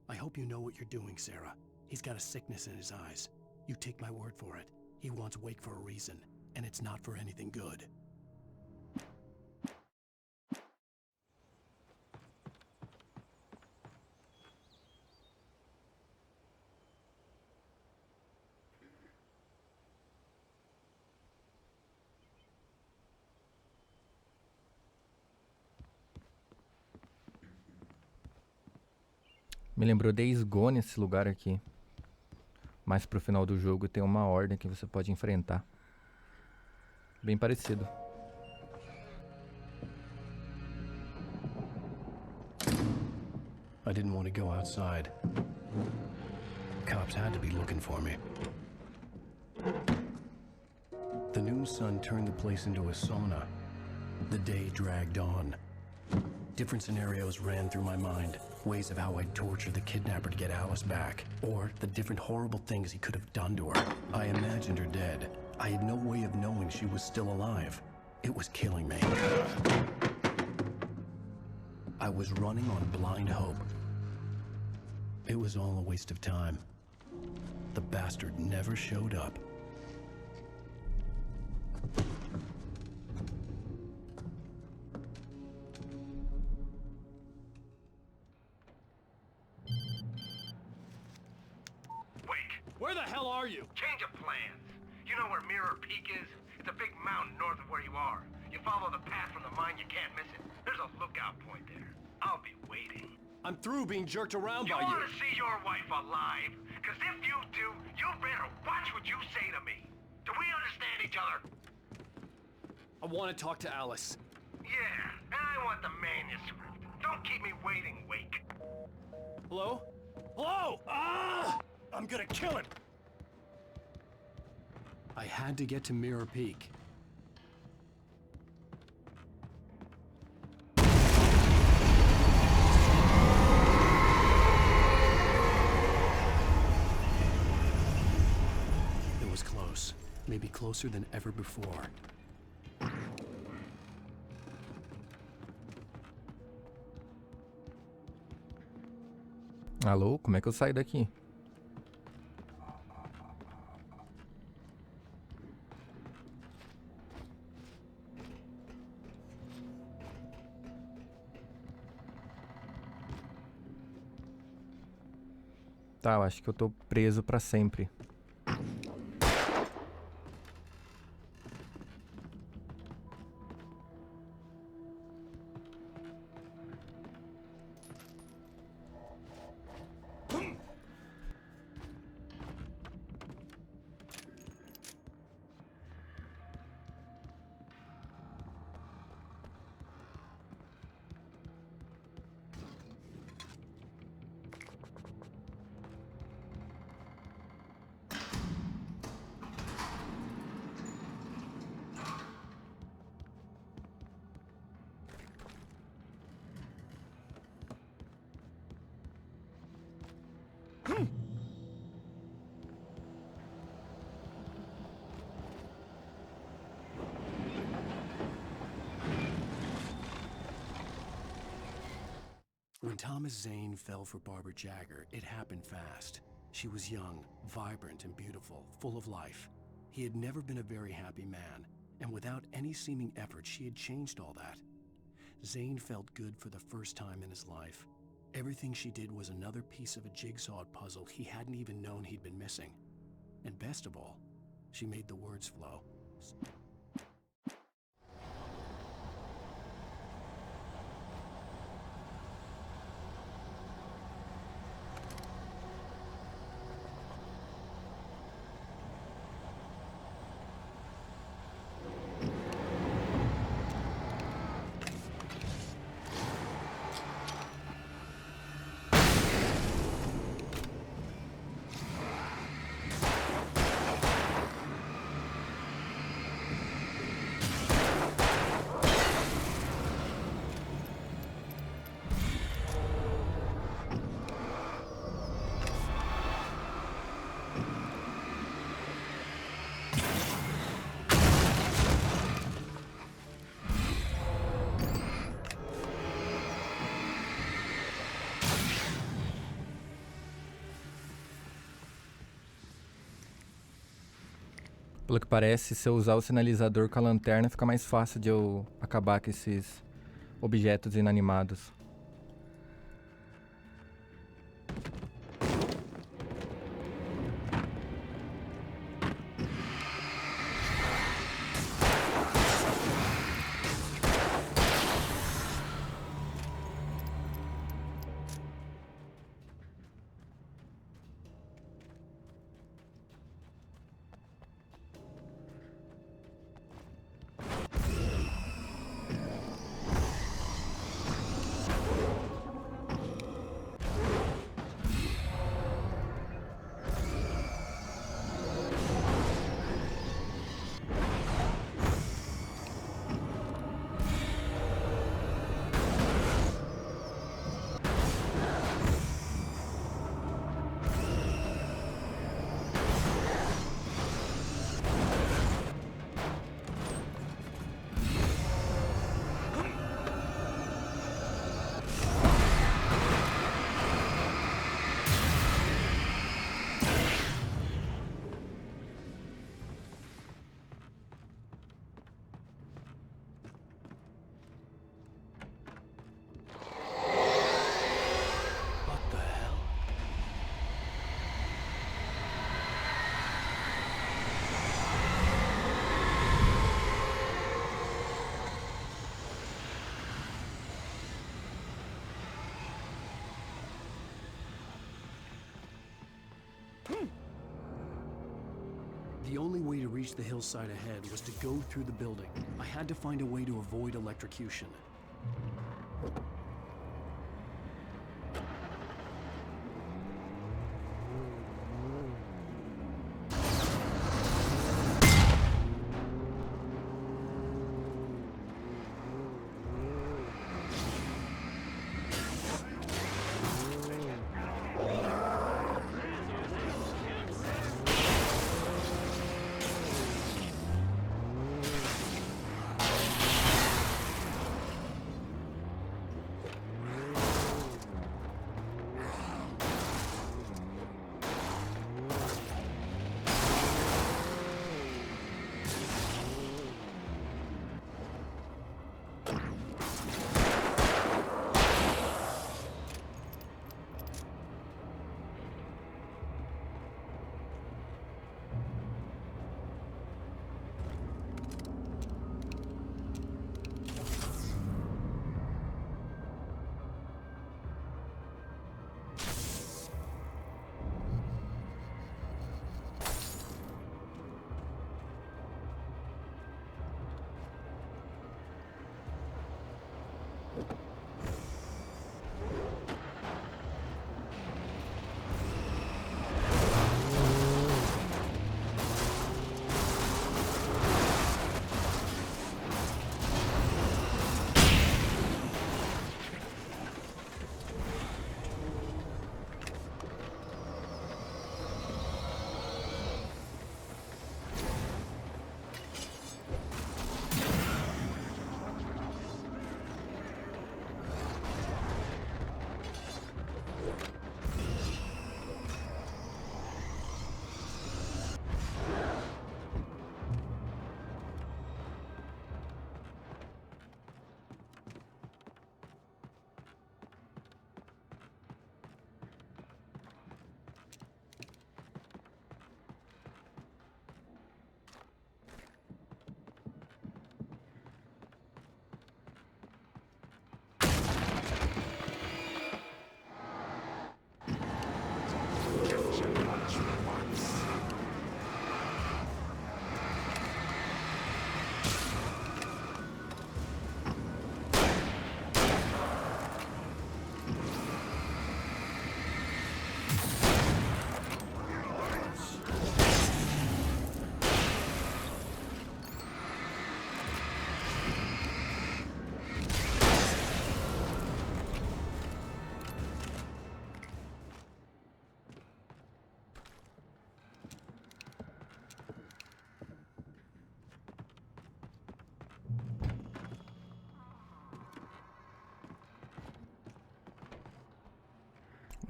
A: I hope you know what you're doing, Sarah. He's got a sickness in his eyes. You take my word for it. He wants Wake for a reason, and it's not for anything good.
G: Me lembrou Days Gone esse lugar aqui. Mais pro final do jogo tem uma ordem que você pode enfrentar. Bem parecido.
A: I didn't want to go outside. Cops had to be looking for me. The noon sun turned the place into a sauna. The day dragged on. Different scenarios ran through my mind. Ways of how I'd torture the kidnapper to get Alice back. Or the different horrible things he could have done to her. I imagined her dead. I had no way of knowing she was still alive. It was killing me. I was running on blind hope. It was all a waste of time. The bastard never showed up.
R: Where the hell are you?
L: Change of plans. You know where Mirror Peak is? It's a big mountain north of where you are. You follow the path from the mine, you can't miss it. There's a lookout point there. I'll be waiting.
R: I'm through being jerked around by
L: You
R: you.
L: want to see your wife alive? Because if you do, you better watch what you say to me. Do we understand each other?
R: I want to talk to Alice.
L: Yeah, and I want the manuscript. Don't keep me waiting, Wake.
R: Hello? Hello! Ah! I'm gonna kill him!
A: I had to get to Mirror Peak. It was close. Maybe closer than ever before.
G: Alô, como é que eu saio daqui? Tá, eu acho que eu tô preso pra sempre.
A: When Thomas Zane fell for Barbara Jagger, it happened fast. She was young, vibrant, and beautiful, full of life. He had never been a very happy man, and without any seeming effort, she had changed all that. Zane felt good for the first time in his life. Everything she did was another piece of a jigsaw puzzle he hadn't even known he'd been missing. And best of all, she made the words flow.
G: Pelo que parece, se eu usar o sinalizador com a lanterna, fica mais fácil de eu acabar com esses objetos inanimados.
A: The only way to reach the hillside ahead was to go through the building. I had to find a way to avoid electrocution.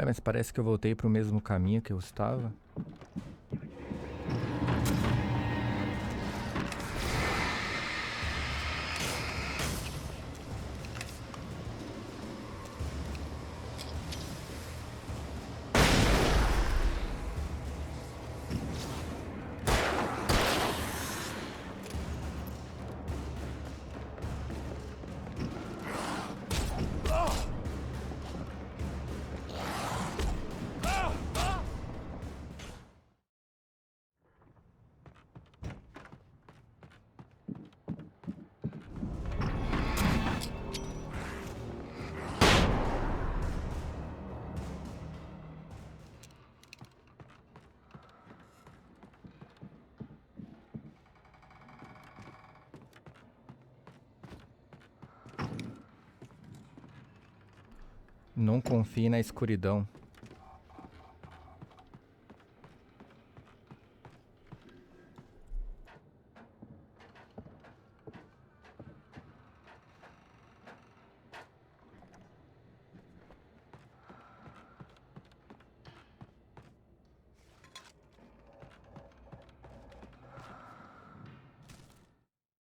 G: Mas parece que eu voltei pro mesmo caminho que eu estava. Não confie na escuridão.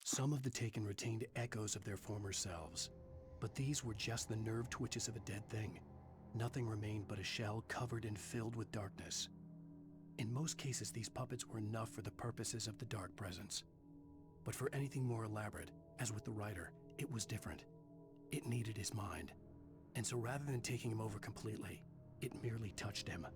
A: Some of the Taken retained echoes of their former selves, but these were just the nerve twitches of a dead thing. Nothing remained but a shell covered and filled with darkness. In most cases, these puppets were enough for the purposes of the Dark Presence. But for anything more elaborate, as with the writer, it was different. It needed his mind. And so rather than taking him over completely, it merely touched him.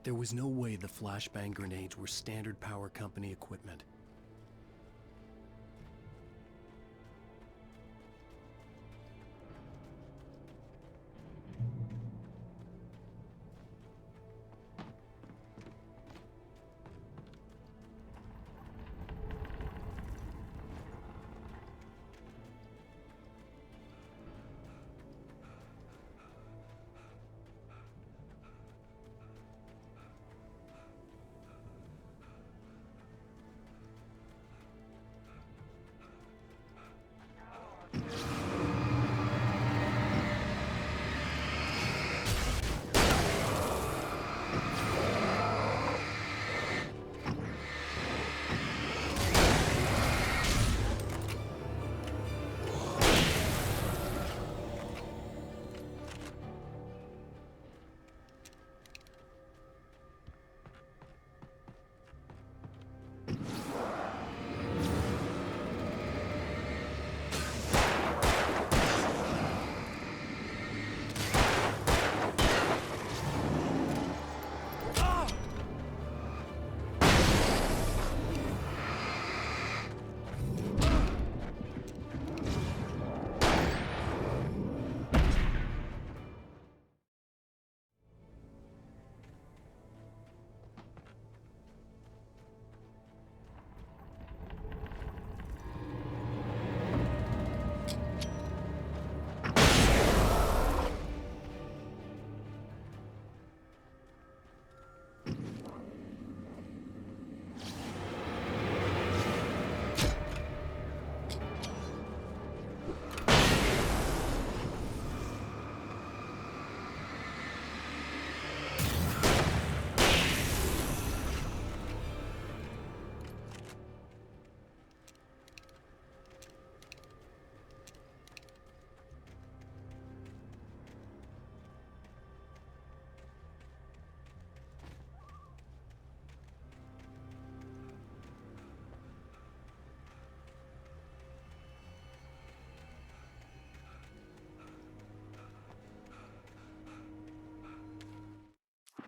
A: There was no way the flashbang grenades were standard power company equipment.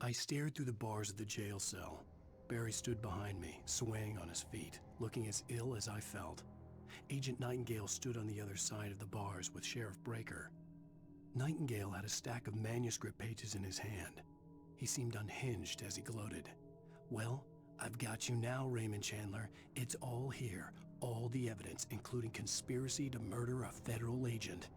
A: I stared through the bars of the jail cell. Barry stood behind me, swaying on his feet, looking as ill as I felt. Agent Nightingale stood on the other side of the bars with Sheriff Breaker. Nightingale had a stack of manuscript pages in his hand. He seemed unhinged as he gloated. "Well, I've got you now, Raymond Chandler. It's all here. All the evidence, including conspiracy to murder a federal agent."